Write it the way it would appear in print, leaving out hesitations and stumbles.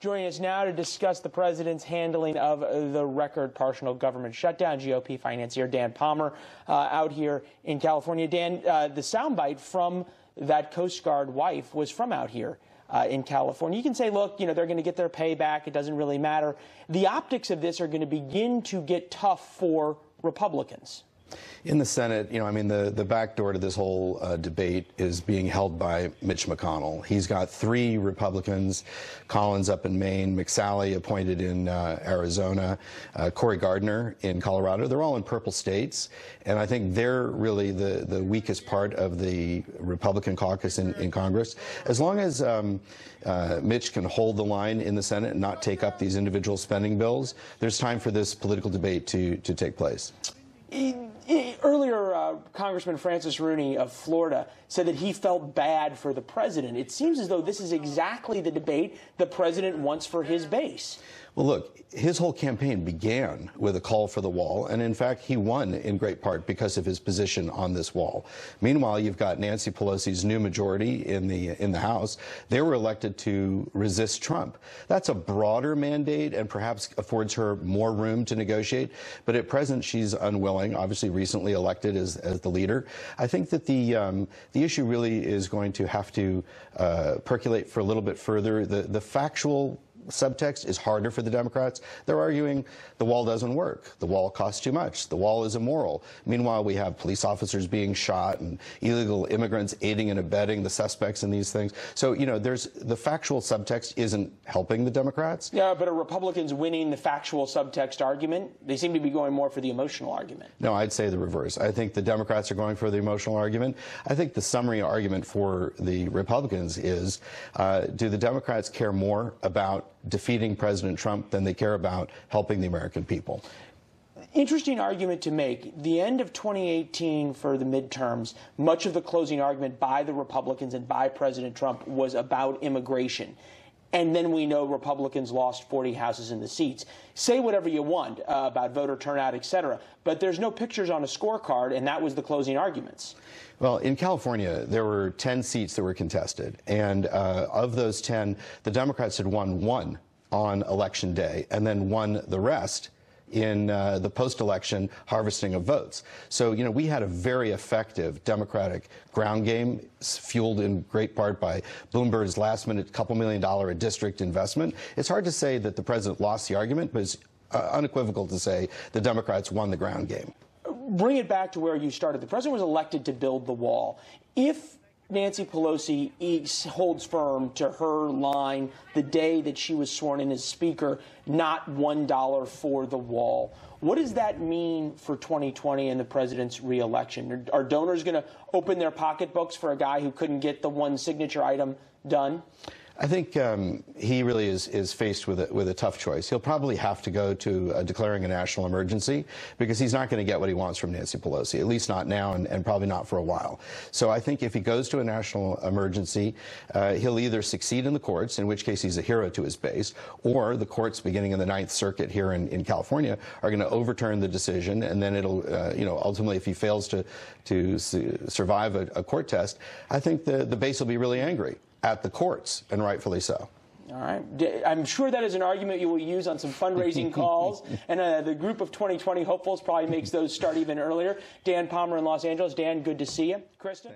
Joining us now to discuss the president's handling of the record partial government shutdown, GOP financier Dan Palmer out here in California. Dan, the soundbite from that Coast Guard wife was from out here in California. You can say, look, they're going to get their pay back. It doesn't really matter. The optics of this are going to begin to get tough for Republicans. In the Senate, the back door to this whole debate is being held by Mitch McConnell. He's got 3 Republicans, Collins up in Maine, McSally appointed in Arizona, Cory Gardner in Colorado. They're all in purple states, and I think they're really the weakest part of the Republican caucus in Congress. As long as Mitch can hold the line in the Senate and not take up these individual spending bills, there's time for this political debate to take place. Earlier, Congressman Francis Rooney of Florida said that he felt bad for the president. It seems as though this is exactly the debate the president wants for his base. Well, look, his whole campaign began with a call for the wall, and in fact, he won in great part because of his position on this wall. Meanwhile, you've got Nancy Pelosi's new majority in the House. They were elected to resist Trump. That's a broader mandate and perhaps affords her more room to negotiate, but at present, she's unwilling, obviously recently elected as the leader. I think that the issue really is going to have to percolate for a little bit further. The factual subtext is harder for the Democrats. They're arguing the wall doesn't work. The wall costs too much. The wall is immoral. Meanwhile, we have police officers being shot and illegal immigrants aiding and abetting the suspects in these things. So, there's the factual subtext isn't helping the Democrats. Yeah, but are Republicans winning the factual subtext argument? They seem to be going more for the emotional argument. No, I'd say the reverse. I think the Democrats are going for the emotional argument. I think the summary argument for the Republicans is, do the Democrats care more about defeating President Trump than they care about helping the American people? Interesting argument to make. The end of 2018 for the midterms, much of the closing argument by the Republicans and by President Trump was about immigration. And then we know Republicans lost 40 houses in the seats. Say whatever you want about voter turnout, et cetera, but there's no pictures on a scorecard, and that was the closing arguments. Well, in California, there were 10 seats that were contested, and of those 10, the Democrats had won 1 on Election Day and then won the rest in the post-election harvesting of votes. So, we had a very effective Democratic ground game, fueled in great part by Bloomberg's last-minute $2 million a district investment. It's hard to say that the president lost the argument, but it's unequivocal to say the Democrats won the ground game. Bring it back to where you started. The president was elected to build the wall. If Nancy Pelosi holds firm to her line the day that she was sworn in as Speaker, not $1 for the wall, what does that mean for 2020 and the president's reelection? Are donors going to open their pocketbooks for a guy who couldn't get the one signature item done? I think he really is faced with a tough choice. He'll probably have to go to declaring a national emergency because he's not going to get what he wants from Nancy Pelosi, at least not now and probably not for a while. So I think if he goes to a national emergency, he'll either succeed in the courts, in which case he's a hero to his base, or the courts beginning in the Ninth Circuit here in California are going to overturn the decision, and then it'll, ultimately if he fails to survive a court test, I think the base will be really angry at the courts, and rightfully so. All right. I'm sure that is an argument you will use on some fundraising calls, and the group of 2020 hopefuls probably makes those start even earlier. Dan Palmer in Los Angeles. Dan, good to see you. Kristen?